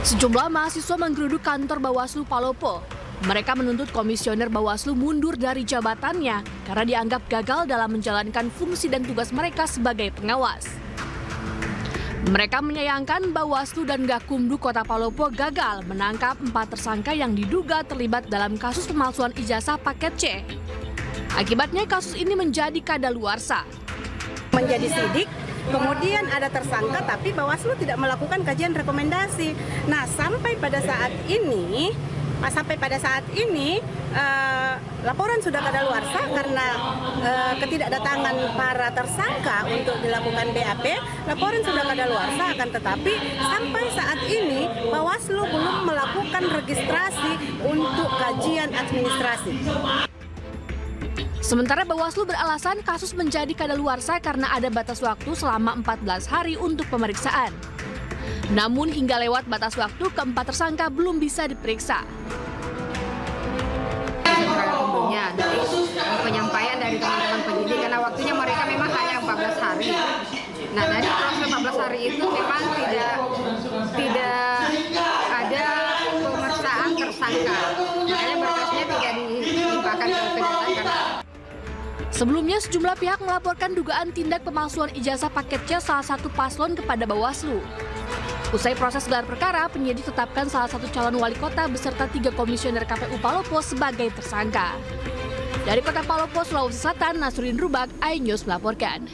Sejumlah mahasiswa menggeruduk kantor Bawaslu Palopo. Mereka menuntut komisioner Bawaslu mundur dari jabatannya karena dianggap gagal dalam menjalankan fungsi dan tugas mereka sebagai pengawas. Mereka menyayangkan Bawaslu dan Gakumdu Kota Palopo gagal menangkap 4 tersangka yang diduga terlibat dalam kasus pemalsuan ijazah paket C. Akibatnya kasus ini menjadi kadaluarsa. Menjadi sidik, kemudian ada tersangka tapi Bawaslu tidak melakukan kajian rekomendasi. Nah, sampai pada saat ini laporan sudah kadaluarsa karena ketidakdatangan para tersangka untuk dilakukan BAP. Laporan sudah kadaluarsa, akan tetapi sampai saat ini Bawaslu belum melakukan registrasi untuk kajian administrasi. Sementara Bawaslu beralasan kasus menjadi kadaluarsa karena ada batas waktu selama 14 hari untuk pemeriksaan. Namun hingga lewat batas waktu, keempat tersangka belum bisa diperiksa. Dari penyampaian dari teman-teman penyidik karena waktunya mereka memang hanya 14 hari. Nah, dari proses 14 hari itu memang tidak ada pemeriksaan tersangka. Makanya berkasnya tidak dilimpahkan ke kejaksaan karena Sebelumnya, sejumlah pihak melaporkan dugaan tindak pemalsuan ijazah paket C salah satu paslon kepada Bawaslu. Usai proses gelar perkara, penyidik tetapkan salah satu calon wali kota beserta 3 komisioner KPU Palopo sebagai tersangka. Dari Kota Palopo, Sulawesi Selatan, Nasruddin Rubak, iNews melaporkan.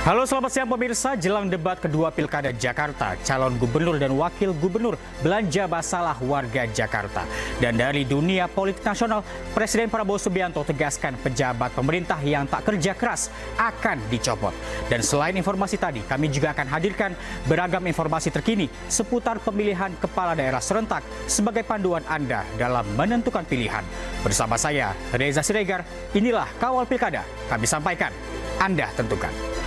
Halo, selamat siang pemirsa. Jelang debat kedua Pilkada Jakarta, calon gubernur dan wakil gubernur belanja masalah warga Jakarta. Dan dari dunia politik nasional, Presiden Prabowo Subianto tegaskan pejabat pemerintah yang tak kerja keras akan dicopot. Dan selain informasi tadi, kami juga akan hadirkan beragam informasi terkini seputar pemilihan kepala daerah serentak sebagai panduan Anda dalam menentukan pilihan. Bersama saya, Reza Siregar, inilah Kawal Pilkada. Kami sampaikan, Anda tentukan.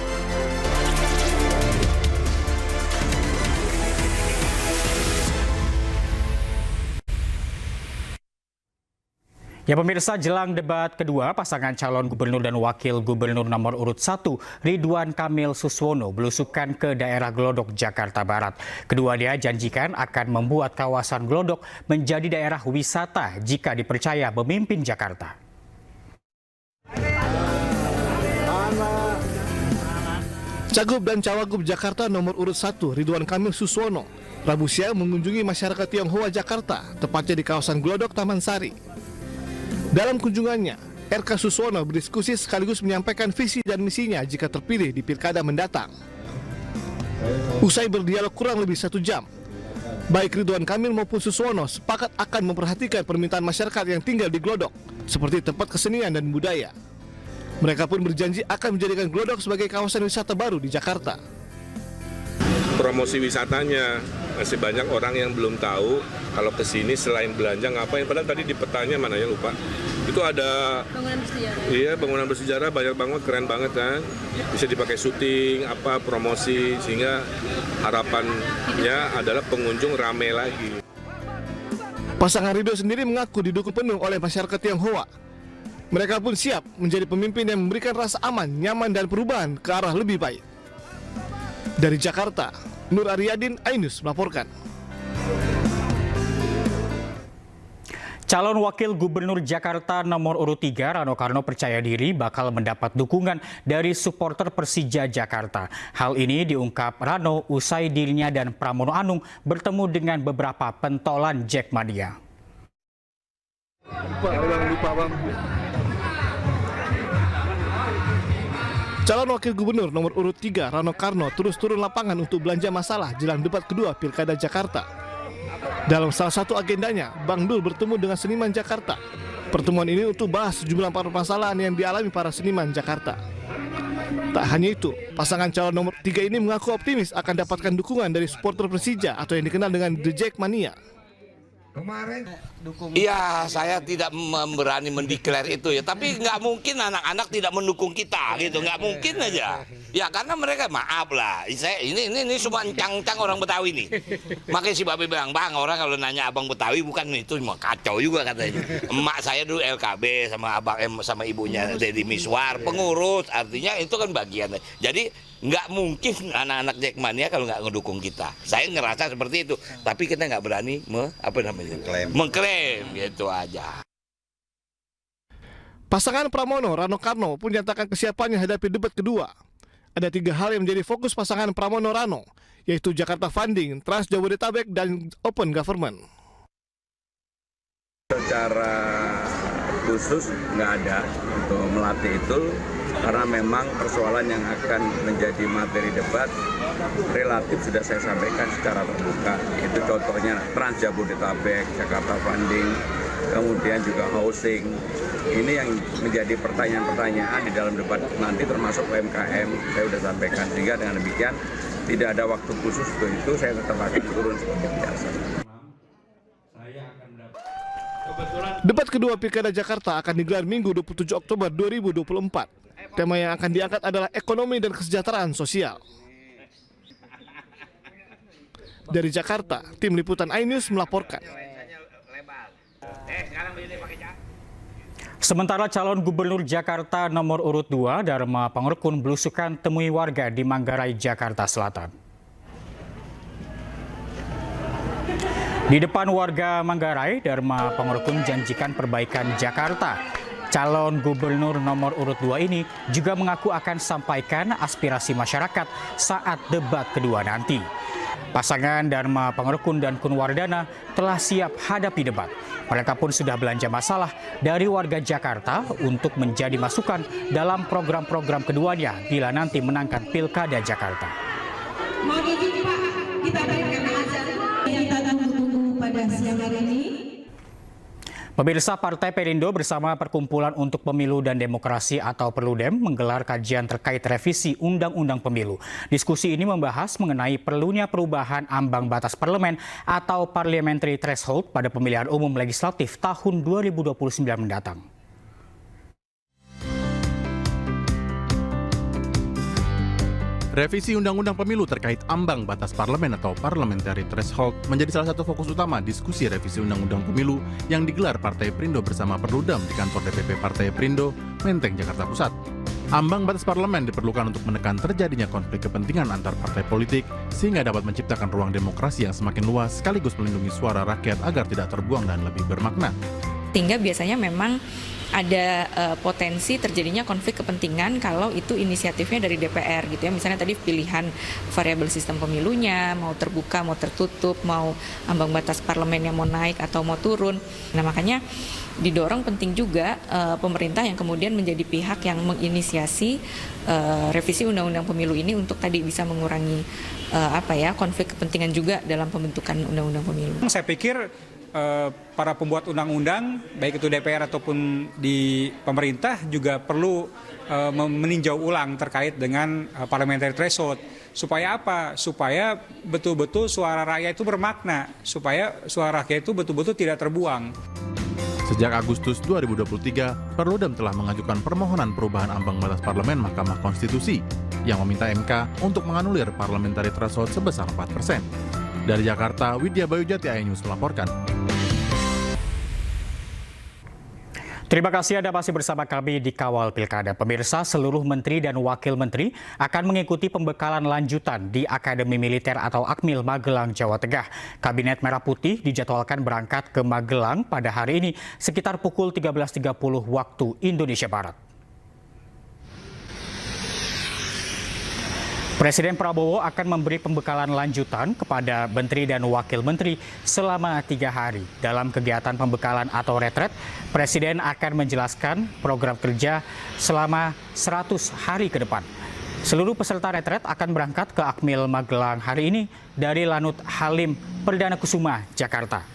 Ya pemirsa, jelang debat kedua, pasangan calon gubernur dan wakil gubernur nomor urut 1, Ridwan Kamil Suswono, belusukan ke daerah Glodok, Jakarta Barat. Keduanya janjikan akan membuat kawasan Glodok menjadi daerah wisata jika dipercaya memimpin Jakarta. Cagup dan Cawagup Jakarta nomor urut 1, Ridwan Kamil Suswono, Rabu siang mengunjungi masyarakat Tionghoa Jakarta, tepatnya di kawasan Glodok, Taman Sari. Dalam kunjungannya, RK Suswono berdiskusi sekaligus menyampaikan visi dan misinya jika terpilih di Pilkada mendatang. Usai berdialog kurang lebih 1 jam, baik Ridwan Kamil maupun Suswono sepakat akan memperhatikan permintaan masyarakat yang tinggal di Glodok, seperti tempat kesenian dan budaya. Mereka pun berjanji akan menjadikan Glodok sebagai kawasan wisata baru di Jakarta. Promosi wisatanya, masih banyak orang yang belum tahu kalau ke sini selain belanja ngapain. Padahal tadi di petanya mana ya lupa. Itu ada bangunan bersejarah. Iya, bangunan bersejarah banyak banget, keren banget kan. Bisa dipakai syuting, promosi, sehingga harapannya adalah pengunjung ramai lagi. Pasangan Ridho sendiri mengaku didukung penuh oleh masyarakat Tionghoa. Mereka pun siap menjadi pemimpin yang memberikan rasa aman, nyaman, dan perubahan ke arah lebih baik. Dari Jakarta, Nur Aryadin, iNews melaporkan. Calon wakil gubernur Jakarta nomor urut 3, Rano Karno, percaya diri bakal mendapat dukungan dari supporter Persija Jakarta. Hal ini diungkap Rano usai dirinya dan Pramono Anung bertemu dengan beberapa pentolan Jackmania. Calon wakil gubernur nomor urut 3, Rano Karno, terus turun lapangan untuk belanja masalah jelang debat kedua Pilkada Jakarta. Dalam salah satu agendanya, Bang Dul bertemu dengan seniman Jakarta. Pertemuan ini untuk bahas sejumlah permasalahan yang dialami para seniman Jakarta. Tak hanya itu, pasangan calon nomor 3 ini mengaku optimis akan dapatkan dukungan dari supporter Persija atau yang dikenal dengan The Jackmania. Iya, saya tidak berani mendeklar itu ya. Tapi nggak mungkin anak-anak tidak mendukung kita gitu, nggak mungkin aja. Ya karena mereka maaf lah. Ini semua encang-encang orang Betawi nih. Makanya si Babe bilang, bang, orang kalau nanya abang Betawi bukan itu mau kacau juga katanya. Emak saya dulu LKB sama abang sama ibunya Deddy Miswar pengurus, artinya itu kan bagian. Jadi nggak mungkin anak-anak Jackmania kalau nggak ngedukung kita. Saya ngerasa seperti itu, tapi kita nggak berani mengklaim gitu aja. Pasangan Pramono Rano Karno pun nyatakan kesiapannya hadapi debat kedua. Ada 3 hal yang menjadi fokus pasangan Pramono Rano, yaitu Jakarta Funding, Trans Jabodetabek, dan Open Government. Secara khusus nggak ada untuk melatih itu, karena memang persoalan yang akan menjadi materi debat relatif sudah saya sampaikan secara terbuka. Itu contohnya Trans Jabodetabek, Jakarta Funding, kemudian juga housing. Ini yang menjadi pertanyaan-pertanyaan di dalam debat nanti, termasuk UMKM, saya sudah sampaikan. Sehingga dengan demikian tidak ada waktu khusus untuk itu, saya tetap akan turun seperti biasa. Debat kedua Pilkada Jakarta akan digelar Minggu 27 Oktober 2024. Tema yang akan diangkat adalah ekonomi dan kesejahteraan sosial. Dari Jakarta, tim liputan iNews melaporkan. Sementara calon gubernur Jakarta nomor urut 2 Dharma Pangerkun belusukan temui warga di Manggarai, Jakarta Selatan. Di depan warga Manggarai, Dharma Pangerkun janjikan perbaikan Jakarta. Calon gubernur nomor urut 2 ini juga mengaku akan sampaikan aspirasi masyarakat saat debat kedua nanti. Pasangan Dharma Pangerkun dan Kun Wardana telah siap hadapi debat. Mereka pun sudah belanja masalah dari warga Jakarta untuk menjadi masukan dalam program-program keduanya bila nanti menangkan Pilkada Jakarta. Mohon izin Pak, kita berikan azan yang datang bertunggu pada siang hari ini. Pemirsa, Partai Perindo bersama Perkumpulan untuk Pemilu dan Demokrasi atau Perludem menggelar kajian terkait revisi Undang-Undang Pemilu. Diskusi ini membahas mengenai perlunya perubahan ambang batas parlemen atau parliamentary threshold pada pemilihan umum legislatif tahun 2029 mendatang. Revisi Undang-Undang Pemilu terkait ambang batas parlemen atau parliamentary threshold menjadi salah satu fokus utama diskusi revisi Undang-Undang Pemilu yang digelar Partai Perindo bersama Perludem di kantor DPP Partai Perindo, Menteng, Jakarta Pusat. Ambang batas parlemen diperlukan untuk menekan terjadinya konflik kepentingan antar partai politik sehingga dapat menciptakan ruang demokrasi yang semakin luas sekaligus melindungi suara rakyat agar tidak terbuang dan lebih bermakna. Sehingga biasanya memang ada potensi terjadinya konflik kepentingan kalau itu inisiatifnya dari DPR gitu ya. Misalnya tadi pilihan variabel sistem pemilunya, mau terbuka, mau tertutup, mau ambang batas parlemennya mau naik atau mau turun. Nah makanya didorong penting juga pemerintah yang kemudian menjadi pihak yang menginisiasi revisi Undang-Undang Pemilu ini untuk tadi bisa mengurangi konflik kepentingan juga dalam pembentukan Undang-Undang Pemilu. Saya pikir para pembuat undang-undang, baik itu DPR ataupun di pemerintah juga perlu meninjau ulang terkait dengan parliamentary threshold. Supaya apa? Supaya betul-betul suara rakyat itu bermakna, supaya suara rakyat itu betul-betul tidak terbuang. Sejak Agustus 2023, Perludem telah mengajukan permohonan perubahan ambang batas parlemen Mahkamah Konstitusi yang meminta MK untuk menganulir parliamentary threshold sebesar 4%. Dari Jakarta, Widya Bayujati, iNews melaporkan. Terima kasih Anda masih bersama kami di Kawal Pilkada. Pemirsa, seluruh menteri dan wakil menteri akan mengikuti pembekalan lanjutan di Akademi Militer atau Akmil Magelang, Jawa Tengah. Kabinet Merah Putih dijadwalkan berangkat ke Magelang pada hari ini sekitar pukul 13.30 waktu Indonesia Barat. Presiden Prabowo akan memberi pembekalan lanjutan kepada menteri dan wakil menteri selama 3 hari. Dalam kegiatan pembekalan atau retret, Presiden akan menjelaskan program kerja selama 100 hari ke depan. Seluruh peserta retret akan berangkat ke Akmil Magelang hari ini dari Lanut Halim Perdana Kusuma, Jakarta.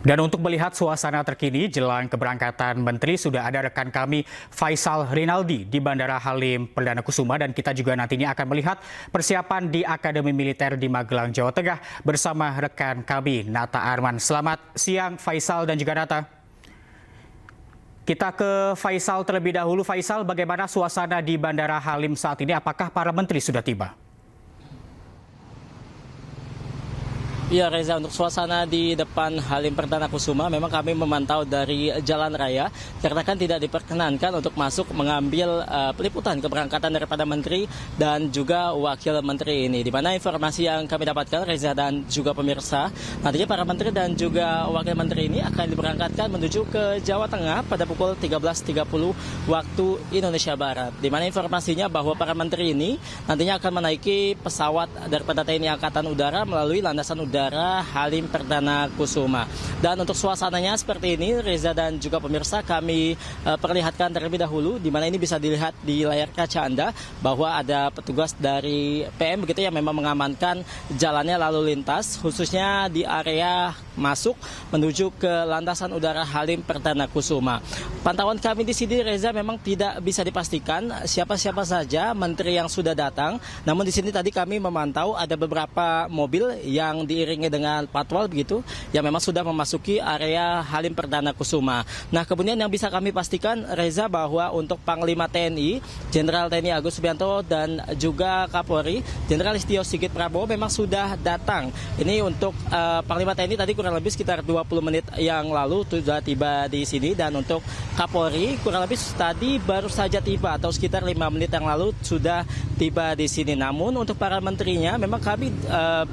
Dan untuk melihat suasana terkini jelang keberangkatan Menteri, sudah ada rekan kami Faisal Rinaldi di Bandara Halim Perdana Kusuma, dan kita juga nantinya akan melihat persiapan di Akademi Militer di Magelang, Jawa Tengah bersama rekan kami Nata Arman. Selamat siang Faisal dan juga Nata. Kita ke Faisal terlebih dahulu. Faisal, bagaimana suasana di Bandara Halim saat ini? Apakah para menteri sudah tiba? Ya Reza, untuk suasana di depan Halim Perdana Kusuma memang kami memantau dari jalan raya karena kan tidak diperkenankan untuk masuk mengambil peliputan keberangkatan daripada menteri dan juga wakil menteri ini. Di mana informasi yang kami dapatkan Reza dan juga pemirsa, nantinya para menteri dan juga wakil menteri ini akan diberangkatkan menuju ke Jawa Tengah pada pukul 13.30 waktu Indonesia Barat. Di mana informasinya bahwa para menteri ini nantinya akan menaiki pesawat daripada TNI Angkatan Udara melalui landasan udara Halim Perdana Kusuma. Dan untuk suasananya seperti ini, Reza dan juga pemirsa, kami perlihatkan terlebih dahulu, di mana ini bisa dilihat di layar kaca Anda bahwa ada petugas dari PM begitu yang memang mengamankan jalannya lalu lintas, khususnya di area masuk menuju ke landasan udara Halim Perdana Kusuma. Pantauan kami di sini, Reza, memang tidak bisa dipastikan siapa-siapa saja menteri yang sudah datang. Namun di sini tadi kami memantau ada beberapa mobil yang diiringi dengan patwal begitu yang memang sudah memasuki area Halim Perdana Kusuma. Nah, kemudian yang bisa kami pastikan, Reza, bahwa untuk Panglima TNI, Jenderal TNI Agus Subianto dan juga Kapolri, Jenderal Listio Sigit Prabowo memang sudah datang. Ini untuk Panglima TNI tadi kurang lebih sekitar 20 menit yang lalu sudah tiba di sini, dan untuk Kapolri kurang lebih tadi baru saja tiba atau sekitar 5 menit yang lalu sudah tiba di sini. Namun untuk para menterinya memang kami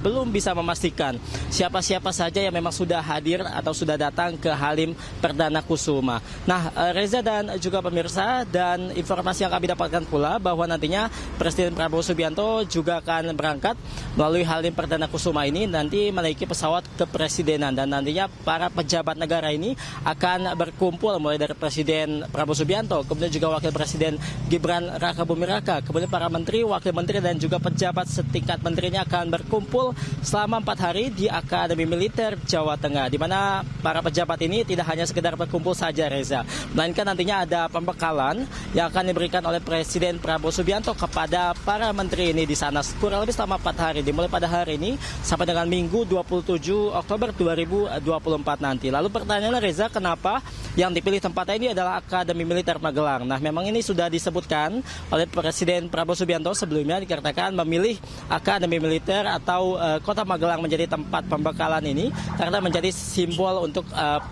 belum bisa memastikan siapa-siapa saja yang memang sudah hadir atau sudah datang ke Halim Perdana Kusuma. Nah, Reza dan juga pemirsa, dan informasi yang kami dapatkan pula bahwa nantinya Presiden Prabowo Subianto juga akan berangkat melalui Halim Perdana Kusuma ini nanti menaiki pesawat kepresidenan, dan nantinya para pejabat negara ini akan berkumpul mulai dari Presiden Prabowo Subianto, kemudian juga Wakil Presiden Gibran Rakabuming Raka, kemudian para menteri, wakil menteri dan juga pejabat setingkat menterinya akan berkumpul selama 4 hari di Akademi Militer Jawa Tengah, di mana para pejabat ini tidak hanya sekedar berkumpul saja, Reza, melainkan nantinya ada pembekalan yang akan diberikan oleh Presiden Prabowo Subianto kepada para menteri ini di sana kurang lebih selama 4 hari, dimulai pada hari ini sampai dengan Minggu 27 Oktober 2024 nanti. Lalu pertanyaannya, Reza, kenapa yang dipilih tempatnya ini adalah Akademi Militer Magelang? Nah, memang ini sudah disebutkan oleh Presiden Prabowo Subianto sebelumnya, dikatakan memilih Akademi Militer atau Kota Magelang menjadi tempat pembekalan ini karena menjadi simbol untuk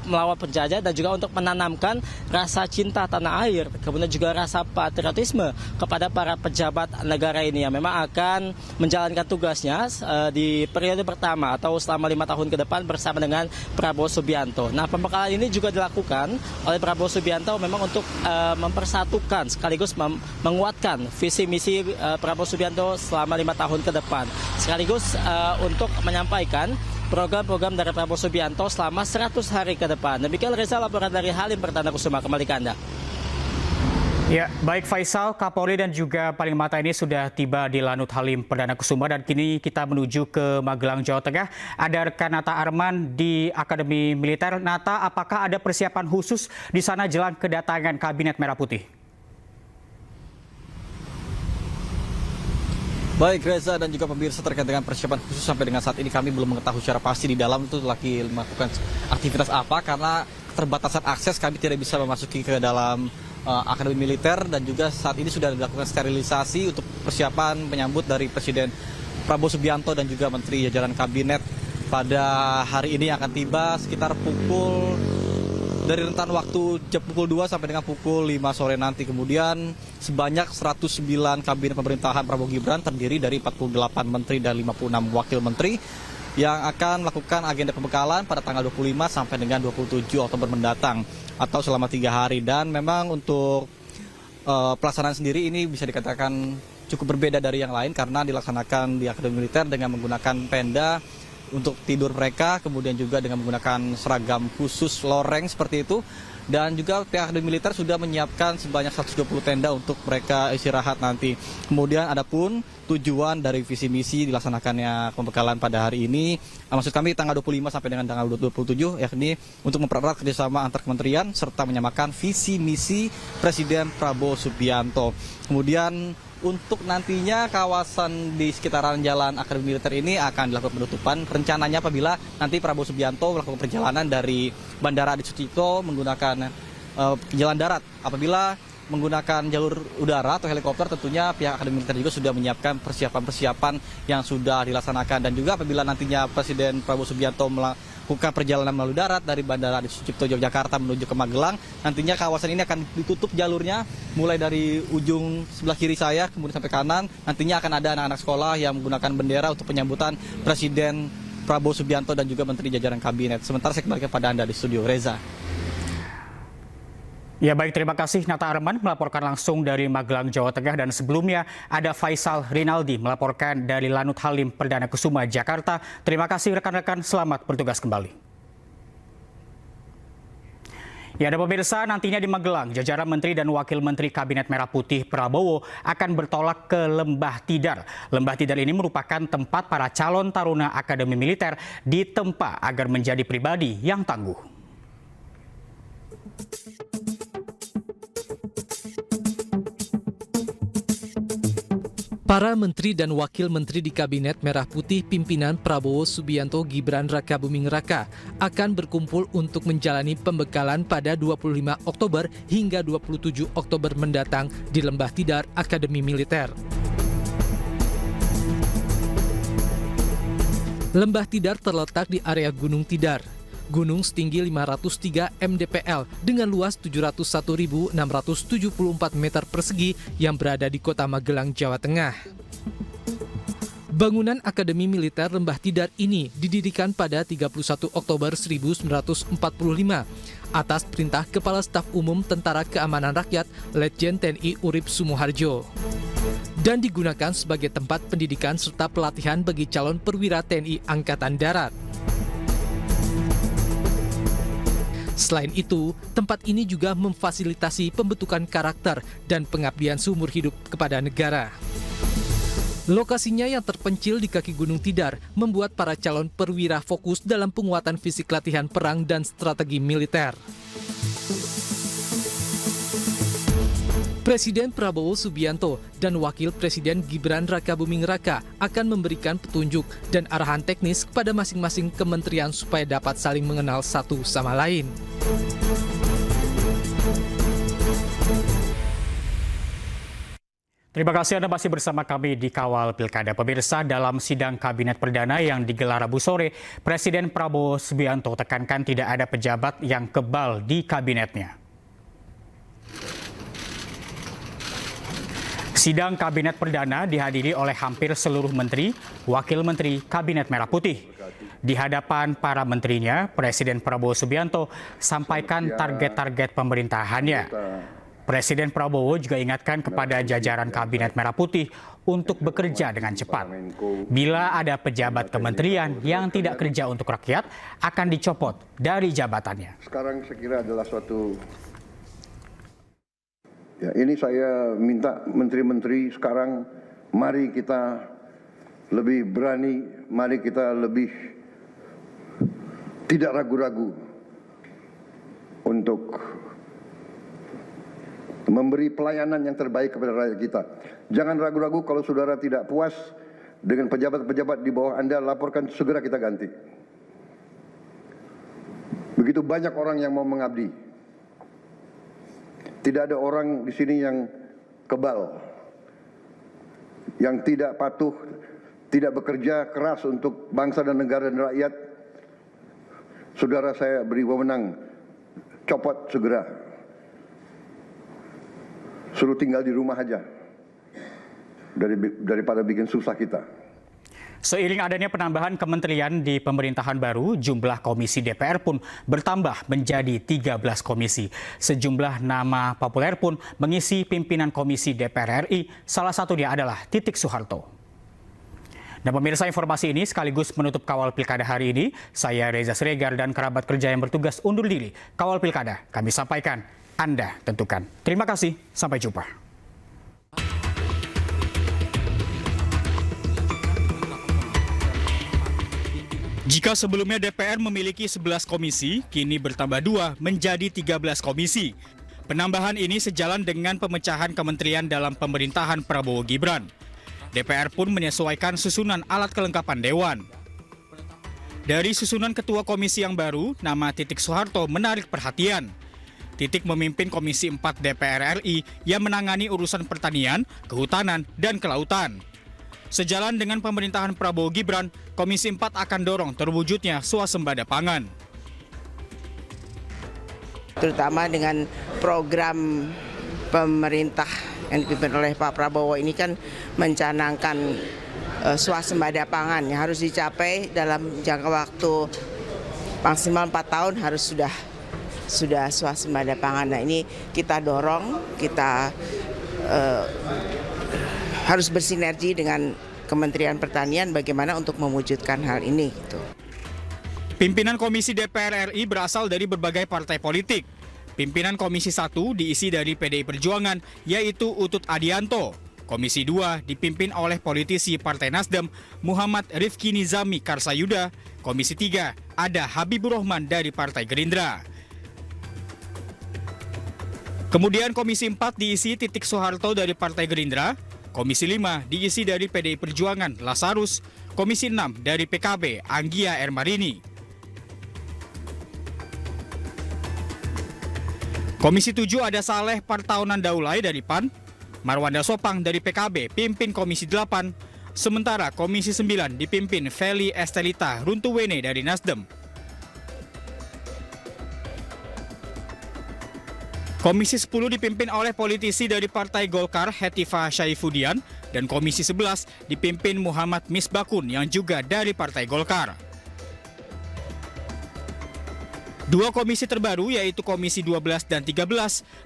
melawan penjajah dan juga untuk menanamkan rasa cinta tanah air, kemudian juga rasa patriotisme kepada para pejabat negara ini yang memang akan menjalankan tugasnya di periode pertama atau selama 5 tahun ke depan bersama dengan Prabowo Subianto. Nah, pembekalan ini juga dilakukan oleh Prabowo Subianto memang untuk mempersatukan sekaligus menguatkan visi misi Prabowo Subianto selama 5 tahun ke depan, sekaligus untuk menyampaikan program-program dari Prabowo Subianto selama 100 hari ke depan. Demikian, Reza, laporan dari Halim Perdana Kusuma, kembali ke Anda. Ya, baik Faisal, Kapolri dan juga Panglima TNI sudah tiba di Lanut Halim Perdana Kusuma, dan kini kita menuju ke Magelang, Jawa Tengah. Ada rekan Nata Arman di Akademi Militer. Nata, apakah ada persiapan khusus di sana jelang kedatangan Kabinet Merah Putih? Baik Reza dan juga pemirsa, terkait dengan persiapan khusus sampai dengan saat ini kami belum mengetahui secara pasti di dalam itu lagi melakukan aktivitas apa, karena keterbatasan akses kami tidak bisa memasuki ke dalam Akademi Militer, dan juga saat ini sudah dilakukan sterilisasi untuk persiapan menyambut dari Presiden Prabowo Subianto dan juga Menteri jajaran Kabinet pada hari ini yang akan tiba sekitar dari rentan waktu jam pukul 2 sampai dengan pukul 5 sore nanti. Kemudian sebanyak 109 kabinet pemerintahan Prabowo Gibran terdiri dari 48 menteri dan 56 wakil menteri yang akan melakukan agenda pembekalan pada tanggal 25 sampai dengan 27 Oktober mendatang atau selama 3 hari. Dan memang untuk pelaksanaan sendiri ini bisa dikatakan cukup berbeda dari yang lain karena dilaksanakan di Akademi Militer dengan menggunakan tenda untuk tidur mereka, kemudian juga dengan menggunakan seragam khusus loreng seperti itu. Dan juga pihak militer sudah menyiapkan sebanyak 120 tenda untuk mereka istirahat nanti. Kemudian adapun tujuan dari visi misi dilaksanakannya pembekalan pada hari ini, maksud kami tanggal 25 sampai dengan tanggal 27, yakni untuk mempererat kerjasama antar kementerian serta menyamakan visi misi Presiden Prabowo Subianto. Kemudian untuk nantinya kawasan di sekitaran Jalan Akademi Militer ini akan dilakukan penutupan. Rencananya apabila nanti Prabowo Subianto melakukan perjalanan dari Bandara Adi Sucipto menggunakan jalan darat. Apabila menggunakan jalur udara atau helikopter, tentunya pihak Akademi Militer juga sudah menyiapkan persiapan-persiapan yang sudah dilaksanakan. Dan juga apabila nantinya Presiden Prabowo Subianto melakukan perjalanan melalui darat dari Bandara Adi Sucipto Yogyakarta menuju ke Magelang, nantinya kawasan ini akan ditutup jalurnya mulai dari ujung sebelah kiri saya kemudian sampai kanan. Nantinya akan ada anak-anak sekolah yang menggunakan bendera untuk penyambutan Presiden Prabowo Subianto dan juga Menteri jajaran Kabinet. Sementara saya kembali kepada Anda di studio, Reza. Ya baik, terima kasih Nata Arman melaporkan langsung dari Magelang, Jawa Tengah. Dan sebelumnya ada Faisal Rinaldi melaporkan dari Lanut Halim Perdana Kusuma, Jakarta. Terima kasih rekan-rekan, selamat bertugas kembali. Ya, ada pemirsa, nantinya di Magelang, jajaran Menteri dan Wakil Menteri Kabinet Merah Putih Prabowo akan bertolak ke Lembah Tidar. Lembah Tidar ini merupakan tempat para calon taruna Akademi Militer ditempa agar menjadi pribadi yang tangguh. Para menteri dan wakil menteri di Kabinet Merah Putih pimpinan Prabowo Subianto Gibran Rakabuming Raka akan berkumpul untuk menjalani pembekalan pada 25 Oktober hingga 27 Oktober mendatang di Lembah Tidar Akademi Militer. Lembah Tidar terletak di area Gunung Tidar. Gunung setinggi 503 mdpl dengan luas 701.674 meter persegi yang berada di Kota Magelang, Jawa Tengah. Bangunan Akademi Militer Lembah Tidar ini didirikan pada 31 Oktober 1945 atas perintah Kepala Staf Umum Tentara Keamanan Rakyat Letjen TNI Urip Sumoharjo dan digunakan sebagai tempat pendidikan serta pelatihan bagi calon perwira TNI Angkatan Darat. Selain itu, tempat ini juga memfasilitasi pembentukan karakter dan pengabdian seumur hidup kepada negara. Lokasinya yang terpencil di kaki Gunung Tidar membuat para calon perwira fokus dalam penguatan fisik latihan perang dan strategi militer. Presiden Prabowo Subianto dan Wakil Presiden Gibran Rakabuming Raka akan memberikan petunjuk dan arahan teknis kepada masing-masing kementerian supaya dapat saling mengenal satu sama lain. Terima kasih Anda masih bersama kami di Kawal Pilkada. Pemirsa, dalam sidang Kabinet Perdana yang digelar Rabu sore, Presiden Prabowo Subianto tekankan tidak ada pejabat yang kebal di kabinetnya. Sidang Kabinet Perdana dihadiri oleh hampir seluruh menteri, wakil menteri Kabinet Merah Putih. Di hadapan para menterinya, Presiden Prabowo Subianto sampaikan target-target pemerintahannya. Presiden Prabowo juga ingatkan kepada jajaran Kabinet Merah Putih untuk bekerja dengan cepat. Bila ada pejabat kementerian yang tidak kerja untuk rakyat, akan dicopot dari jabatannya. Sekarang saya kira adalah suatu... Ya, ini saya minta menteri-menteri sekarang, mari kita lebih berani, mari kita lebih tidak ragu-ragu untuk memberi pelayanan yang terbaik kepada rakyat kita. Jangan ragu-ragu kalau saudara tidak puas dengan pejabat-pejabat di bawah Anda, laporkan, segera kita ganti. Begitu banyak orang yang mau mengabdi. Tidak ada orang di sini yang kebal, yang tidak patuh, tidak bekerja keras untuk bangsa dan negara dan rakyat. Saudara, saya beri wewenang, copot segera. Suruh tinggal di rumah aja, daripada bikin susah kita. Seiring adanya penambahan kementerian di pemerintahan baru, jumlah komisi DPR pun bertambah menjadi 13 komisi. Sejumlah nama populer pun mengisi pimpinan komisi DPR RI, salah satunya adalah Titik Soeharto. Dan pemirsa, informasi ini sekaligus menutup Kawal Pilkada hari ini. Saya Reza Siregar dan kerabat kerja yang bertugas undur diri. Kawal Pilkada kami sampaikan, Anda tentukan. Terima kasih, sampai jumpa. Jika sebelumnya DPR memiliki 11 komisi, kini bertambah 2 menjadi 13 komisi. Penambahan ini sejalan dengan pemecahan kementerian dalam pemerintahan Prabowo Gibran. DPR pun menyesuaikan susunan alat kelengkapan Dewan. Dari susunan ketua komisi yang baru, nama Titik Soeharto menarik perhatian. Titik memimpin Komisi 4 DPR RI yang menangani urusan pertanian, kehutanan, dan kelautan. Sejalan dengan pemerintahan Prabowo Gibran, Komisi 4 akan dorong terwujudnya swasembada pangan. Terutama dengan program pemerintah yang dipimpin oleh Pak Prabowo ini kan mencanangkan swasembada pangan yang harus dicapai dalam jangka waktu maksimal 4 tahun harus sudah swasembada pangan. Nah, ini kita dorong, kita harus bersinergi dengan Kementerian Pertanian bagaimana untuk mewujudkan hal ini. Gitu. Pimpinan Komisi DPR RI berasal dari berbagai partai politik. Pimpinan Komisi 1 diisi dari PDI Perjuangan, yaitu Utut Adianto. Komisi 2 dipimpin oleh politisi Partai Nasdem, Muhammad Rifki Nizami Karsayuda. Komisi 3 ada Habibur Rahman dari Partai Gerindra. Kemudian Komisi 4 diisi Titik Soeharto dari Partai Gerindra. Komisi 5 diisi dari PDI Perjuangan, Lasarus. Komisi 6 dari PKB, Anggia Ermarini. Komisi 7 ada Saleh Partaunan Daulay dari PAN. Marwanda Sopang dari PKB pimpin Komisi 8. Sementara Komisi 9 dipimpin Feli Estelita Runtuwene dari Nasdem. Komisi 10 dipimpin oleh politisi dari Partai Golkar Hetifah Syaifudian dan Komisi 11 dipimpin Muhammad Misbakun yang juga dari Partai Golkar. Dua komisi terbaru yaitu Komisi 12 dan 13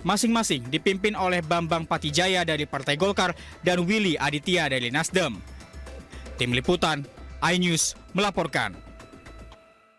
masing-masing dipimpin oleh Bambang Patijaya dari Partai Golkar dan Willy Aditya dari Nasdem. Tim Liputan, iNews melaporkan.